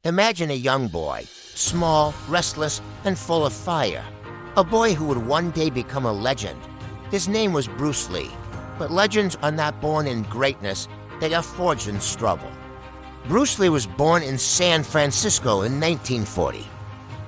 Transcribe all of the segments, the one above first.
Imagine a young boy, small, restless, and full of fire. A boy who would one day become a legend. His name was Bruce Lee. But legends are not born in greatness, they are forged in struggle. Bruce Lee was born in San Francisco in 1940.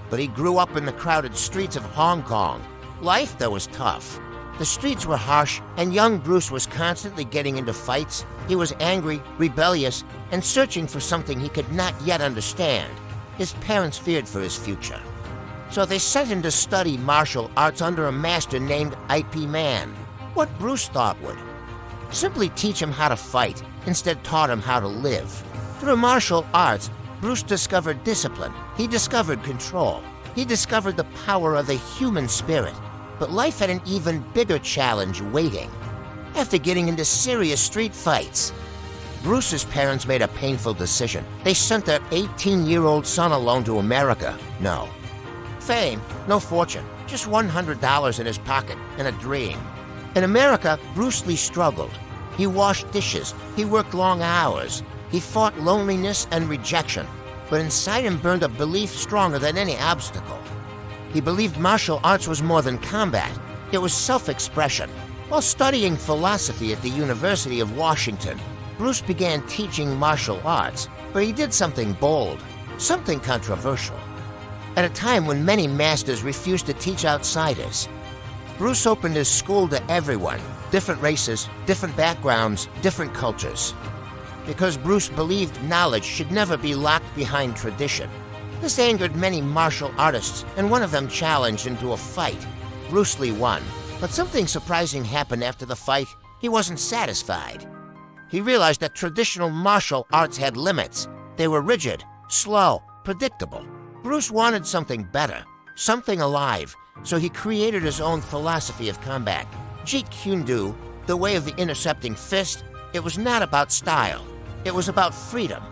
But he grew up in the crowded streets of Hong Kong. Life there was tough. The streets were harsh, and young Bruce was constantly getting into fights. He was angry, rebellious, and searching for something he could not yet understand. His parents feared for his future. So they sent him to study martial arts under a master named IP Man. What Bruce thought would simply teach him how to fight, instead taught him how to live. Through martial arts, Bruce discovered discipline. He discovered control. He discovered the power of the human spirit. But life had an even bigger challenge waiting. After getting into serious street fights, Bruce's parents made a painful decision. They sent their 18-year-old son alone to America. No fame, no fortune, just $100 in his pocket and a dream. In America, Bruce Lee struggled. He washed dishes, he worked long hours, he fought loneliness and rejection, but inside him burned a belief stronger than any obstacle. He believed martial arts was more than combat. It was self-expression. While studying philosophy at the University of Washington, Bruce began teaching martial arts, but he did something bold, something controversial. At a time when many masters refused to teach outsiders, Bruce opened his school to everyone, different races, different backgrounds, different cultures. Because Bruce believed knowledge should never be locked behind tradition. This angered many martial artists, and one of them challenged him to a fight. Bruce Lee won, but something surprising happened after the fight. He wasn't satisfied. He realized that traditional martial arts had limits. They were rigid, slow, predictable. Bruce wanted something better, something alive, so he created his own philosophy of combat. Jeet Kune Do, the way of the intercepting fist. It was not about style. It was about freedom.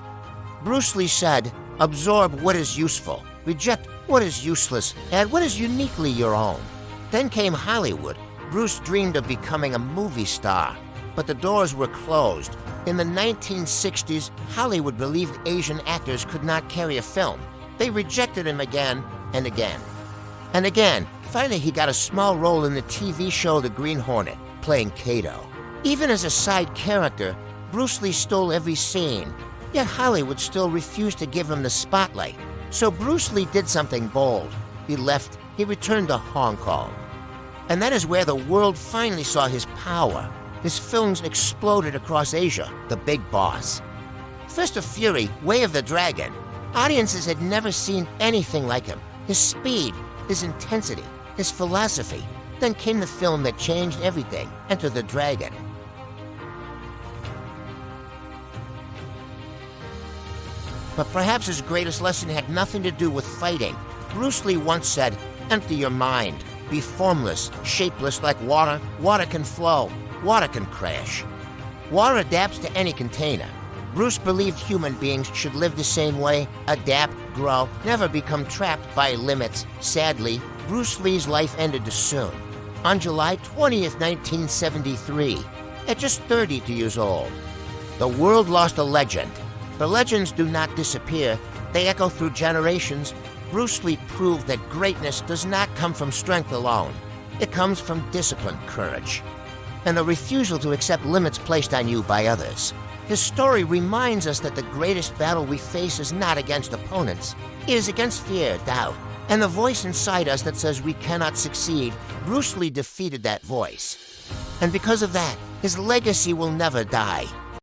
Bruce Lee said, absorb what is useful, reject what is useless, add what is uniquely your own. Then came Hollywood. Bruce dreamed of becoming a movie star, but the doors were closed. In the 1960s, Hollywood believed Asian actors could not carry a film. They rejected him again and again. And again, finally he got a small role in the TV show The Green Hornet, playing Kato. Even as a side character, Bruce Lee stole every scene, yet Hollywood still refused to give him the spotlight. So Bruce Lee did something bold. He left, he returned to Hong Kong. And that is where the world finally saw his power. His films exploded across Asia, The Big Boss, Fist of Fury, Way of the Dragon. Audiences had never seen anything like him. His speed, his intensity, his philosophy. Then came the film that changed everything, Enter the Dragon. But perhaps his greatest lesson had nothing to do with fighting. Bruce Lee once said, empty your mind. Be formless, shapeless like water. Water can flow. Water can crash. Water adapts to any container. Bruce believed human beings should live the same way, adapt, grow, never become trapped by limits. Sadly, Bruce Lee's life ended too soon. On July 20th, 1973, at just 32 years old. The world lost a legend. But legends do not disappear. They echo through generations. Bruce Lee proved that greatness does not come from strength alone. It comes from discipline, courage, and the refusal to accept limits placed on you by others. His story reminds us that the greatest battle we face is not against opponents. It is against fear, doubt, and the voice inside us that says we cannot succeed. Bruce Lee defeated that voice. And because of that, his legacy will never die.